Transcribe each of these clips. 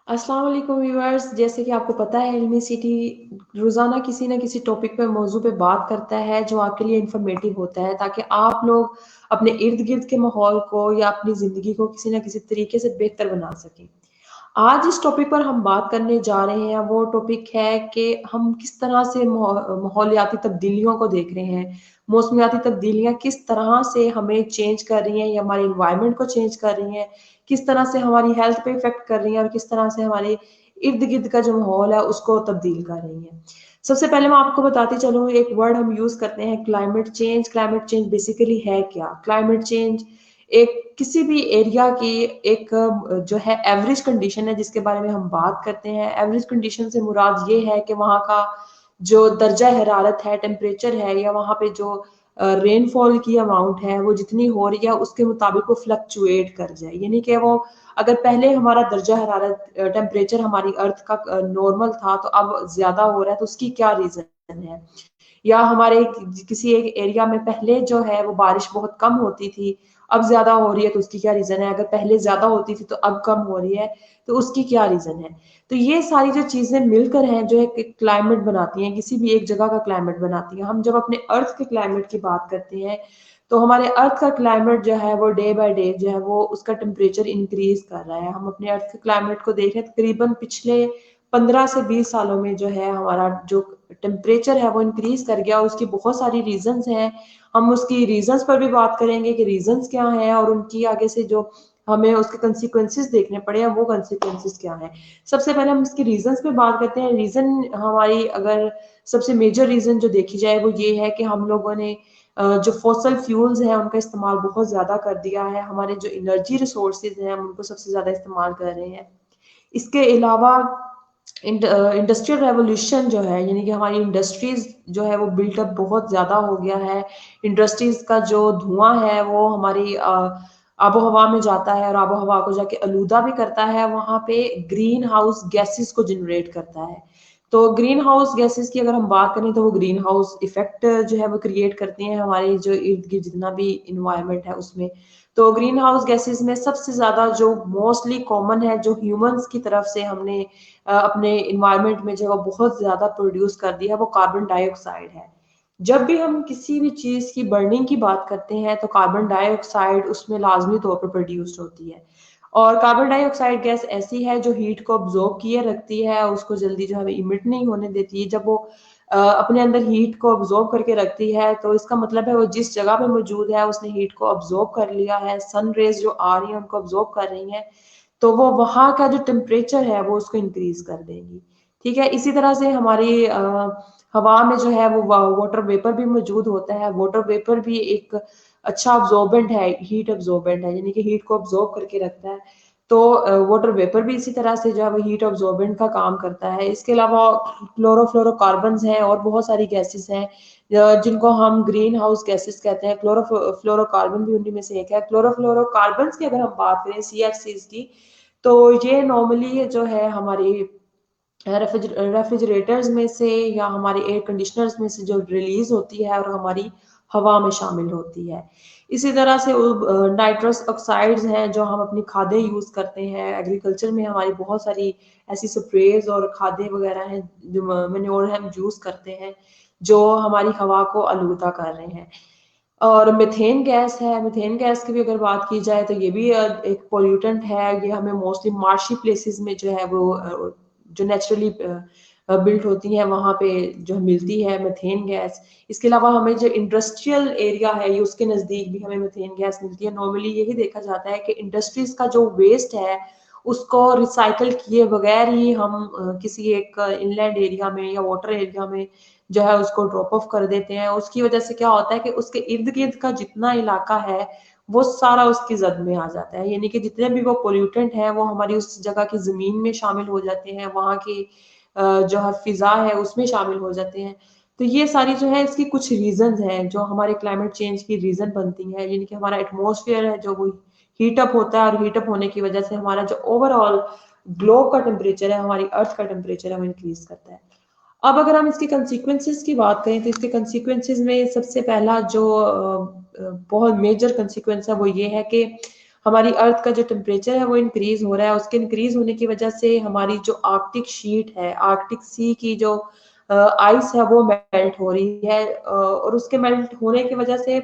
अस्सलाम वालेकुम व्यूअर्स। जैसे कि आपको पता है इल्मी सिटी रोज़ाना किसी न किसी टॉपिक पे मौजू पे बात करता है जो आपके लिए इन्फॉर्मेटिव होता है, ताकि आप लोग अपने इर्द-गिर्द के माहौल को या अपनी ज़िंदगी को किसी न किसी तरीके से बेहतर बना सकें। आज जिस टॉपिक पर हम बात करने जा रहे हैं वो टॉपिक है कि हम किस तरह से माहौलियाती तब्दीलियों को देख रहे हैं। मौसमियाती तब्दीलियाँ किस तरह से हमें चेंज कर रही हैं या हमारे एनवायरनमेंट को चेंज कर रही हैं, किस तरह से हमारी हेल्थ पे इफ़ेक्ट कर रही हैं और किस तरह से हमारे इर्द-गिर्द का जो माहौल है उसको तब्दील कर रही हैं। सबसे पहले मैं आपको बताती चलूँ, एक वर्ड हम यूज़ करते हैं climate change. Climate change basically है क्या? क्लाइमेट चेंज एक किसी भी एरिया की एक जो है एवरेज कंडीशन है जिसके बारे में हम बात करते हैं। एवरेज कंडीशन से मुराद ये है कि वहाँ का जो दर्जा हरारत है, टेम्परेचर है या वहाँ पे जो रेनफॉल की अमाउंट है वो जितनी हो रही है उसके मुताबिक वो फ्लक्चुएट कर जाए। यानी कि वो अगर पहले हमारा दर्जा हरारत टेम्परेचर हमारी अर्थ का नॉर्मल था तो अब ज़्यादा हो रहा है, तो उसकी क्या रीज़न है? या हमारे किसी एक एरिया में पहले जो है वो बारिश बहुत कम होती थी, अब ज़्यादा हो रही है, तो उसकी क्या रीज़न है? अगर पहले ज़्यादा होती थी तो अब कम हो रही है, तो उसकी क्या रीज़न है? तो ये सारी जो चीज़ें मिलकर हैं जो एक क्लाइमेट बनाती हैं, किसी भी एक जगह का क्लाइमेट बनाती हैं। हम जब अपने अर्थ के क्लाइमेट की बात करते हैं, तो हमारे अर्थ का क्लाइमेट जो है वो डे बाय डे जो है वो उसका टेम्परेचर इंक्रीज़ कर रहा है। हम अपने अर्थ के क्लाइमेट को देखें, तकरीबन पिछले 15 से 20 सालों में जो है हमारा जो टेम्परेचर है वो इंक्रीज़ कर गया। उसकी बहुत सारी रीज़न्स हैं। हम उसकी रीज़न्स पर भी बात करेंगे कि रीज़न्स क्या हैं और उनकी आगे से जो हमें उसके कॉन्सिक्वेंसेज़ देखने पड़े हैं, वो कॉन्सिक्वेंसेज़ क्या हैं। सबसे पहले हम इसकी रीज़न्स पे बात करते हैं। रीज़न हमारी अगर सबसे मेजर रीज़न जो देखी जाए वो ये है कि हम लोगों ने जो फॉसिल फ्यूल्स हैं उनका इस्तेमाल बहुत ज़्यादा कर दिया है। हमारे जो एनर्जी रिसोर्सेज़ हैं हम उनको सबसे ज़्यादा इस्तेमाल कर रहे हैं। इसके अलावा इंडस्ट्रियल रेवोल्यूशन जो है, यानी कि हमारी इंडस्ट्रीज़ जो है वो बिल्टअप बहुत ज़्यादा हो गया है। इंडस्ट्रीज़ का जो धुआँ है वो हमारी आबो-हवा में जाता है और आबो-हवा को जाके आलूदा भी करता है, वहाँ पे ग्रीन हाउस गैसेज़ को जनरेट करता है। तो ग्रीन हाउस गैसेज़ की अगर हम बात करें तो वो ग्रीन हाउस इफ़ेक्ट जो है वो क्रिएट करती हैं हमारे जो इर्द-गिर्द जितना भी एनवायरनमेंट है उसमें। तो ग्रीन हाउस गैसेज़ में सबसे ज़्यादा जो मोस्टली कॉमन है, जो ह्यूमन्स की तरफ से हमने अपने एनवायरनमेंट में जो है बहुत ज़्यादा प्रोड्यूस कर दिया है, वो कार्बन डाइऑक्साइड है। जब भी हम किसी भी चीज़ की बर्निंग की बात करते हैं तो कार्बन डाइऑक्साइड उसमें लाज़मी तौर पर प्रोड्यूस्ड होती है। और कार्बन डाइऑक्साइड गैस ऐसी है जो हीट को अब्ज़ॉर्ब किए रखती है, उसको जल्दी जो है इमिट नहीं होने देती है। जब वो अपने अंदर हीट को अब्ज़ॉर्ब करके रखती है तो इसका मतलब है वो जिस जगह पे मौजूद है उसने हीट को अब्ज़ॉर्ब कर लिया है, सन रेज़ जो आ रही हैं उनको अब्ज़ॉर्ब कर रही हैं, तो वो वहाँ का जो टेम्परेचर है वो उसको इंक्रीज़ कर देंगी। ठीक है? इसी तरह से हमारी हवा में जो है वो वाटर वेपर भी मौजूद होता है। वाटर वेपर भी एक अच्छा अब्ज़ॉर्बेंट है, हीट अब्ज़ॉर्बेंट है, यानी कि हीट को अब्ज़ॉर्ब करके रखता है। तो वाटर वेपर भी इसी तरह से जो है वो हीट अब्ज़ॉर्बेंट का काम करता है। इसके अलावा क्लोरोफ्लोरोकार्बन्स हैं और बहुत सारी गैसेज़ हैं जिनको हम ग्रीन हाउस गैसेज़ कहते हैं। फ्लोरोकार्बन भी उन्हीं में से एक है। क्लोरोफ्लोरोकार्बन्स की अगर हम बात करें सीएफसीज़ की, तो ये नॉर्मली जो है हमारी रेफ्रिजरेटर्स में से या हमारे एयर कंडीशनर्स में से जो रिलीज़ होती है और हमारी हवा में शामिल होती है। इसी तरह से नाइट्रस ऑक्साइड्स हैं जो हम अपनी खादें यूज़ करते हैं। एग्रीकल्चर में हमारी बहुत सारी ऐसी स्प्रेज़ और खादें वग़ैरह हैं जो मैन्योर हम यूज़ करते हैं, जो हमारी हवा को आलूदा कर रहे हैं। और मीथेन गैस है, मीथेन गैस की भी अगर बात की जाए तो ये भी एक पॉल्यूटेंट है। ये हमें मोस्टली मार्शी प्लेसेस में जो है वो जो नेचुरली बिल्ट होती हैं वहाँ पे जो मिलती है मीथेन गैस। इसके अलावा हमें जो इंडस्ट्रियल एरिया है ये उसके नज़दीक भी हमें मीथेन गैस मिलती है। नॉर्मली यही देखा जाता है कि इंडस्ट्रीज़ का जो वेस्ट है उसको रिसाइकिल किए बगैर ही हम किसी एक इनलैंड एरिया में या वाटर एरिया में जो है उसको ड्रॉप ऑफ कर देते हैं। उसकी वजह से क्या होता है कि उसके इर्द-गिर्द का जितना इलाका है, वो सारा उसकी ज़द में आ जाता है। यानी कि जितने भी वो पॉल्यूटेंट हैं, वो हमारी उस जगह की ज़मीन में शामिल हो जाते हैं, वहाँ की जो है फ़िज़ा है उसमें शामिल हो जाते हैं। तो ये सारी जो है इसकी कुछ रीज़न्स हैं, जो हमारे क्लाइमेट चेंज की रीज़न बनती हैं। यानी कि हमारा एटमॉस्फेयर है जो वो हीट अप होता है और हीट अप होने की वजह से हमारा जो ओवरऑल ग्लोब का टेम्परेचर है, हमारी अर्थ का टेम्परेचर है, वो इंक्रीज़ करता है। अब अगर हम इसके कंसीक्वेंसेस की बात करें तो इसके कंसीक्वेंसेस में सबसे पहला जो बहुत मेजर कंसीक्वेंस है वो ये है कि हमारी अर्थ का जो टेम्परेचर है वो इंक्रीज हो रहा है। उसके इंक्रीज होने की वजह से हमारी जो आर्कटिक शीट है, आर्कटिक सी की जो आइस है वो मेल्ट हो रही है, और उसके मेल्ट होने की वजह से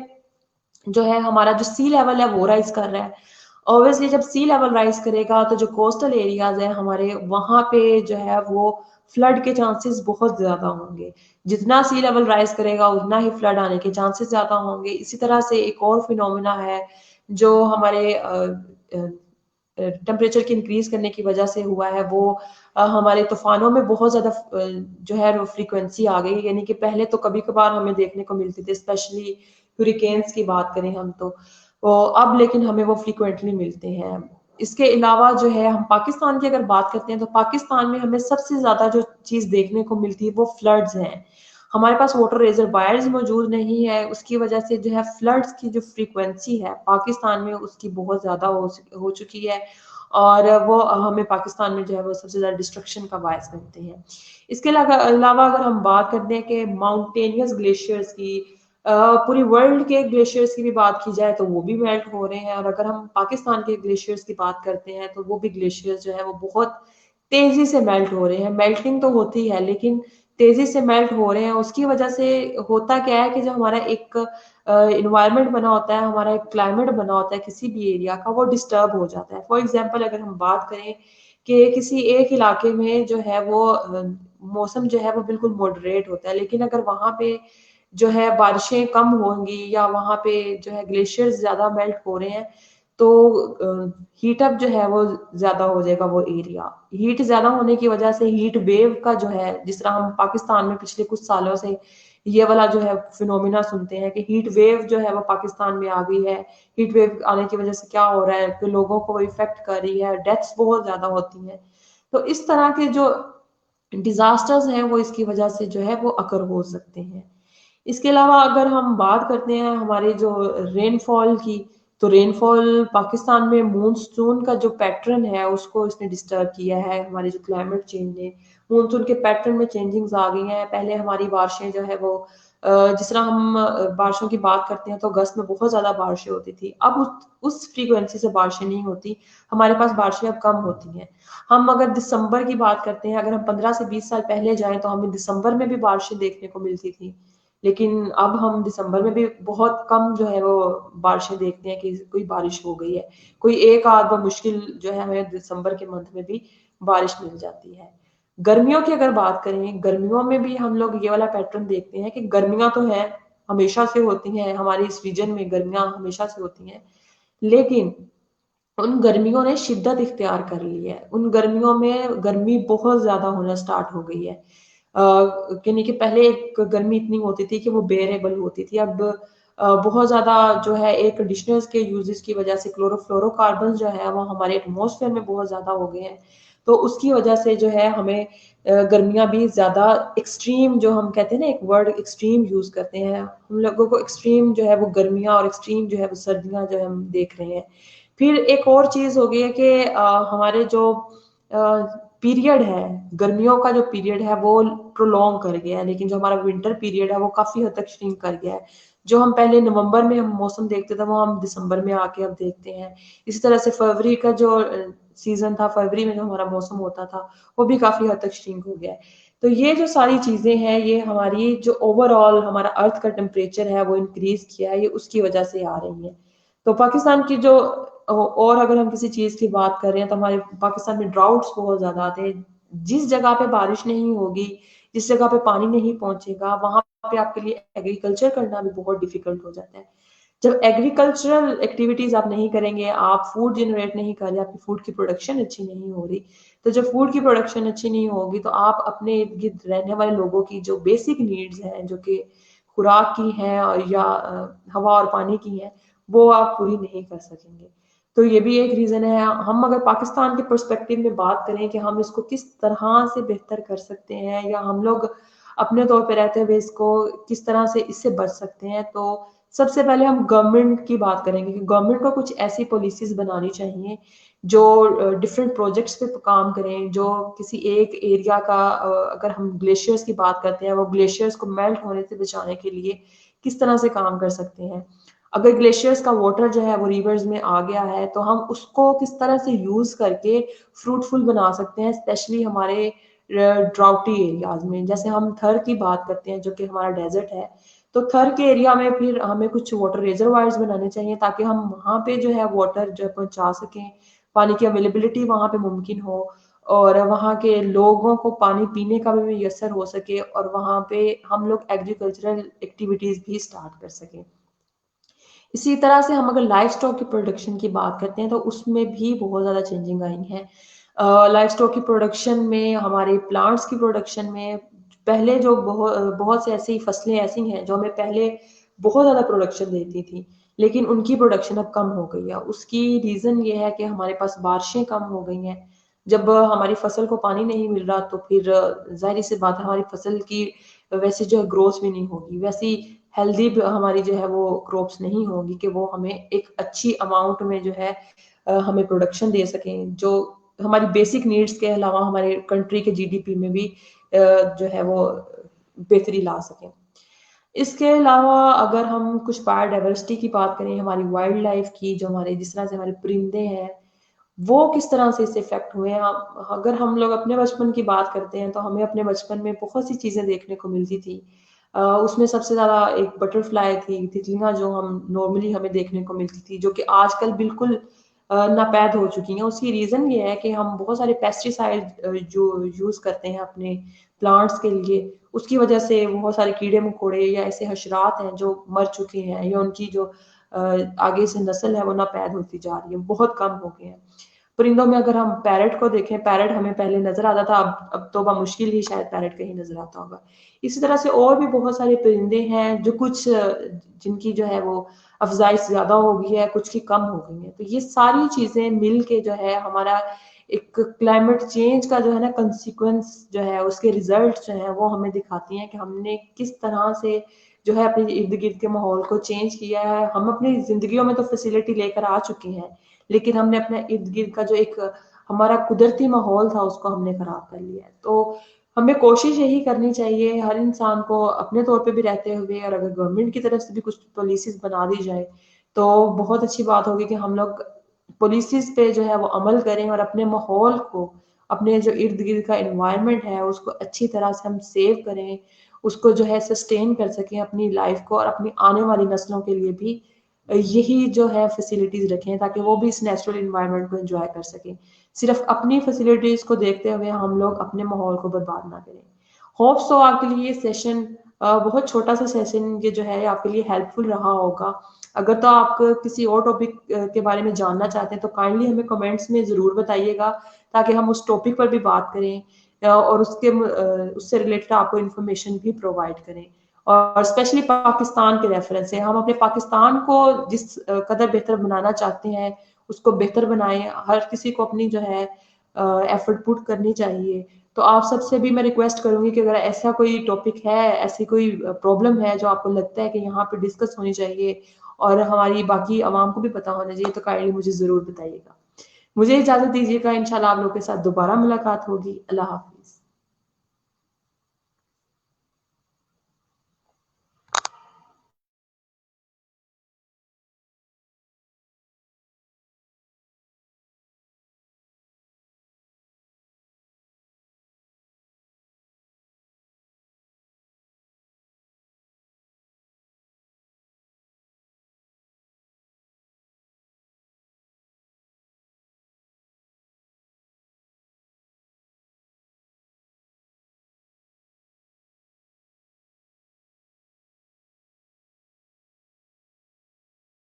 जो है हमारा जो सी लेवल है वो राइज कर रहा है। ऑब्वियसली जब सी लेवल राइज करेगा तो जो कोस्टल एरियाज है हमारे, वहां पे जो है वो फ्लड के चांसेस बहुत ज्यादा होंगे। जितना सी लेवल राइज करेगा उतना ही फ्लड आने के चांसेस ज्यादा होंगे। इसी तरह से एक और फिनोमिना है जो हमारे टेम्परेचर की इंक्रीज करने की वजह से हुआ है, वो हमारे तूफानों में बहुत ज्यादा जो है वो फ्रीक्वेंसी आ गई। यानी कि पहले तो कभी कभार हमें देखने को मिलती थी, स्पेशली हुरिकेन्स की बात करें हम तो अब लेकिन हमें वो फ्रीक्वेंटली मिलते हैं। इसके अलावा जो है हम पाकिस्तान की अगर बात करते हैं तो पाकिस्तान में हमें सबसे ज्यादा जो चीज देखने को मिलती है वो फ्लड्स हैं। हमारे पास वाटर रिजर्वायर्स मौजूद नहीं है, उसकी वजह से जो है फ्लड्स की जो फ्रीक्वेंसी है पाकिस्तान में उसकी बहुत ज्यादा हो चुकी है, और वो हमें पाकिस्तान में जो है वो सबसे ज्यादा डिस्ट्रक्शन का बायस बनते हैं। इसके अलावा अगर हम बात करते हैं कि माउंटेनियस ग्लेशियर्स की, पूरी वर्ल्ड के ग्लेशियर्स की भी बात की जाए तो वो भी मेल्ट हो रहे हैं, और अगर हम पाकिस्तान के ग्लेशियर्स की बात करते हैं तो वो भी ग्लेशियर्स जो है वो बहुत तेजी से मेल्ट हो रहे हैं। मेल्टिंग तो होती है लेकिन तेजी से मेल्ट हो रहे हैं। उसकी वजह से होता क्या है कि जो हमारा एक इन्वायरमेंट बना होता है, हमारा एक क्लाइमेट बना होता है किसी भी एरिया का, वो डिस्टर्ब हो जाता है। फॉर एग्जांपल अगर हम बात करें कि किसी एक इलाके में जो है वो मौसम जो है वो बिल्कुल मॉडरेट होता है, लेकिन अगर वहां पे जो है बारिशें कम होंगी या वहां पे जो है ग्लेशियर्स ज्यादा मेल्ट हो रहे हैं तो हीट अप जो है वो ज्यादा हो जाएगा वो एरिया। हीट ज्यादा होने की वजह से हीट वेव का जो है, जिस तरह हम पाकिस्तान में पिछले कुछ सालों से ये वाला जो है फिनोमिना सुनते हैं कि हीट वेव जो है वो पाकिस्तान में आ गई है। हीट वेव आने की वजह से क्या हो रहा है कि लोगों को वो इफेक्ट कर रही है, डेथ्स बहुत ज्यादा होती हैं। तो इस तरह के जो डिजास्टर्स हैं वो इसकी वजह से जो है वो अकर हो सकते हैं। इसके अलावा अगर हम बात करते हैं हमारे जो रेनफॉल की, तो रेनफॉल पाकिस्तान में मूनसून का जो पैटर्न है उसको इसने डिस्टर्ब किया है। हमारे जो क्लाइमेट चेंज ने मूनसून के पैटर्न में चेंजिंग्स आ गई हैं। पहले हमारी बारिशें जो है वो जिस तरह हम बारिशों की बात करते हैं तो अगस्त में बहुत ज्यादा बारिशें होती थी, अब उस फ्रीक्वेंसी से बारिशें नहीं होती। हमारे पास बारिशें अब कम होती हैं। हम अगर दिसंबर की बात करते हैं, अगर हम 15 से 20 साल पहले जाएं तो हमें दिसंबर में भी बारिशें देखने को मिलती थी, लेकिन अब हम दिसंबर में भी बहुत कम जो है वो बारिशें देखते हैं कि कोई बारिश हो गई है। कोई एक आध मुश्किल जो है हमें दिसंबर के मंथ में भी बारिश मिल जाती है। गर्मियों की अगर बात करें, गर्मियों में भी हम लोग ये वाला पैटर्न देखते हैं कि गर्मियां तो है, हमेशा से होती हैं, हमारे इस रीजन में गर्मियां हमेशा से होती हैं, लेकिन उन गर्मियों ने शिद्दत इख्तियार कर ली है। उन गर्मियों में गर्मी बहुत ज्यादा होना स्टार्ट हो गई है। यानी कि पहले एक गर्मी इतनी होती थी कि वो बेरेबल होती थी, अब बहुत ज्यादा जो है एयर कंडीशनर्स के यूजेस की वजह से क्लोरोफ्लोरोकार्बन जो है वो हमारे एटमॉस्फेयर में बहुत ज्यादा हो गए हैं। तो उसकी वजह से जो है हमें गर्मियां भी ज्यादा एक्सट्रीम, जो हम कहते हैं ना, एक वर्ड एक्सट्रीम यूज करते हैं, हम लोगों को एक्सट्रीम जो है वो गर्मियां और एक्सट्रीम जो है वो सर्दियां जो है हम देख रहे हैं। फिर एक और चीज हो गई है कि हमारे जो पीरियड है, गर्मियों का जो पीरियड है वो प्रोलॉन्ग कर गया है, लेकिन जो हमारा विंटर पीरियड है वो काफी हद तक श्रिंक कर गया है। जो हम पहले नवंबर में हम मौसम देखते थे वो हम दिसंबर में आके अब देखते हैं। इसी तरह से फरवरी का जो सीजन था, फरवरी में जो हमारा मौसम होता था वो भी काफी हद तक श्रिंक हो गया है। तो ये जो सारी चीजें हैं ये हमारी जो ओवरऑल हमारा अर्थ का टेम्परेचर है वो इंक्रीज किया है, ये उसकी वजह से आ रही है। तो पाकिस्तान की जो और अगर हम किसी चीज की बात कर रहे हैं तो हमारे पाकिस्तान में ड्राउट्स बहुत ज्यादा आते हैं। जिस जगह पे बारिश नहीं होगी, जिस जगह पे पानी नहीं पहुंचेगा, वहां पे आपके लिए एग्रीकल्चर करना भी बहुत डिफिकल्ट हो जाता है। जब एग्रीकल्चरल एक्टिविटीज आप नहीं करेंगे, आप फूड जनरेट नहीं कर रहे, आपकी फूड की प्रोडक्शन अच्छी नहीं हो रही, तो जब फूड की प्रोडक्शन अच्छी नहीं होगी तो आप अपने इर्द गिर्द रहने वाले लोगों की जो बेसिक नीड्स हैं, जो कि खुराक की हैं और या हवा और पानी की हैं, वो आप पूरी नहीं कर सकेंगे। तो ये भी एक रीजन है। हम अगर पाकिस्तान के पर्सपेक्टिव में बात करें कि हम इसको किस तरह से बेहतर कर सकते हैं या हम लोग अपने तौर पे रहते हुए इसको किस तरह से इससे बच सकते हैं, तो सबसे पहले हम गवर्नमेंट की बात करेंगे कि गवर्नमेंट को कुछ ऐसी पॉलिसीज बनानी चाहिए जो डिफरेंट प्रोजेक्ट्स पे काम करें, जो किसी एक एरिया का अगर हम ग्लेशियर्स की बात करते हैं, वो ग्लेशियर्स को मेल्ट होने से बचाने के लिए किस तरह से काम कर सकते हैं। अगर ग्लेशियर्स का वाटर जो है वो रिवर्स में आ गया है, तो हम उसको किस तरह से यूज़ करके फ्रूटफुल बना सकते हैं, स्पेशली हमारे ड्राउटी एरियाज़ में। जैसे हम थर की बात करते हैं, जो कि हमारा डेज़र्ट है, तो थर के एरिया में फिर हमें कुछ वाटर रिजर्वायर्स बनाने चाहिए, ताकि हम वहाँ पे जो है वाटर जो है पहुँचा सकें, पानी की अवेलेबिलिटी वहाँ पे मुमकिन हो और वहाँ के लोगों को पानी पीने का भी मैसर हो सके और वहाँ पे हम लोग एग्रीकल्चरल एक्टिविटीज़ भी स्टार्ट कर सकें। इसी तरह से हम अगर लाइव स्टॉक की प्रोडक्शन की बात करते हैं, तो उसमें भी बहुत ज़्यादा चेंजिंग आई है। लाइव स्टॉक की प्रोडक्शन में, हमारे प्लांट्स की प्रोडक्शन में पहले जो बहुत से ऐसी फसलें ऐसी हैं जो हमें पहले बहुत ज़्यादा प्रोडक्शन देती थी, लेकिन उनकी प्रोडक्शन अब कम हो गई है। उसकी रीज़न ये है कि हमारे पास बारिशें कम हो गई हैं। जब हमारी फसल को पानी नहीं मिल रहा, तो फिर ज़ाहिर-सी बात है हमारी फसल की वैसे जो है ग्रोथ भी नहीं होगी। वैसी हेल्दी हमारी जो है वो क्रॉप्स नहीं होगी कि वो हमें एक अच्छी अमाउंट में जो है हमें प्रोडक्शन दे सकें, जो हमारी बेसिक नीड्स के अलावा हमारे कंट्री के जीडीपी में भी जो है वो बेहतरी ला सकें। इसके अलावा अगर हम कुछ बायोडायवर्सिटी की बात करें, हमारी वाइल्ड लाइफ की, जो हमारे जिस तरह से हमारे परिंदे हैं, वो किस तरह से इससे इफ़ेक्ट हुए हैं। अगर हम लोग अपने बचपन की बात करते हैं, तो हमें अपने बचपन में बहुत सी चीज़ें देखने को मिलती थी। उसमें सबसे ज़्यादा एक बटरफ्लाई थी, तितलियाँ जो हम नॉर्मली हमें देखने को मिलती थी, जो कि आजकल बिल्कुल नापैद हो चुकी हैं। उसकी रीज़न ये है कि हम बहुत सारे पेस्टिसाइड जो यूज़ करते हैं अपने प्लांट्स के लिए, उसकी वजह से बहुत सारे कीड़े-मकोड़े या ऐसे हशरात हैं जो मर चुके हैं, या उनकी जो आगे से नस्ल है वो नापैद होती जा रही है, बहुत कम हो गए हैं। परिंदों में अगर हम पैरट को देखें, पैरट हमें पहले नज़र आता था, अब तो मुश्किल ही शायद पैरट कहीं नज़र आता होगा। इसी तरह से और भी बहुत सारे परिंदे हैं जो कुछ जिनकी जो है वो अफ़ज़ाइश ज़्यादा हो गई है, कुछ की कम हो गई है। तो ये सारी चीज़ें मिल के जो है हमारा एक क्लाइमेट चेंज का जो है ना कंसीक्वेंस जो है, उसके रिज़ल्ट जो हैं वो हमें दिखाती हैं कि हमने किस तरह से जो है अपने इर्द-गिर्द के माहौल को चेंज किया है। हम अपनी ज़िंदगियों में तो फैसिलिटी लेकर आ चुके हैं, लेकिन हमने अपने इर्द-गिर्द का जो एक हमारा कुदरती माहौल था, उसको हमने खराब कर लिया है। तो हमें कोशिश यही करनी चाहिए हर इंसान को अपने तौर पे भी रहते हुए, और अगर गवर्नमेंट की तरफ से भी कुछ पॉलिसीज़ बना दी जाए, तो बहुत अच्छी बात होगी कि हम लोग पॉलिसीज़ पे जो है वो अमल करें और अपने माहौल को, अपने जो इर्द-गिर्द का एनवायरनमेंट है, उसको अच्छी तरह से हम सेव करें, उसको जो है सस्टेन कर सकें अपनी लाइफ़ को, और अपनी आने वाली नस्लों के लिए भी यही जो है फैसिलिटीज़ रखें, ताकि वो भी इस नेचुरल एनवायरनमेंट को एन्जॉय कर सकें। सिर्फ़ अपनी फैसिलिटीज़ को देखते हुए हम लोग अपने माहौल को बर्बाद ना करें। होप्स सो आपके लिए ये सेशन बहुत छोटा-सा सेशन ये जो है आपके लिए हेल्पफुल रहा होगा। अगर तो आप किसी और टॉपिक के बारे में जानना चाहते हैं, तो काइंडली हमें कमेंट्स में ज़रूर बताइएगा, ताकि हम उस टॉपिक पर भी बात करें और उससे रिलेटेड आपको इन्फॉर्मेशन भी प्रोवाइड करें। और स्पेशली पाकिस्तान के रेफरेंस से हम अपने पाकिस्तान को जिस कदर बेहतर बनाना चाहते हैं, उसको बेहतर बनाएँ। हर किसी को अपनी जो है एफर्ट पुट करनी चाहिए। तो आप सबसे भी मैं रिक्वेस्ट करूँगी कि अगर ऐसा कोई टॉपिक है, ऐसी कोई प्रॉब्लम है जो आपको लगता है कि यहाँ पे डिस्कस होनी चाहिए और हमारी बाकी अवाम को भी पता होना चाहिए, तो काइंडली मुझे ज़रूर बताइएगा। मुझे इजाज़त दीजिएगा, इंशाल्लाह आप लोगों के साथ दोबारा मुलाकात होगी। अल्लाह हाफ़िज़।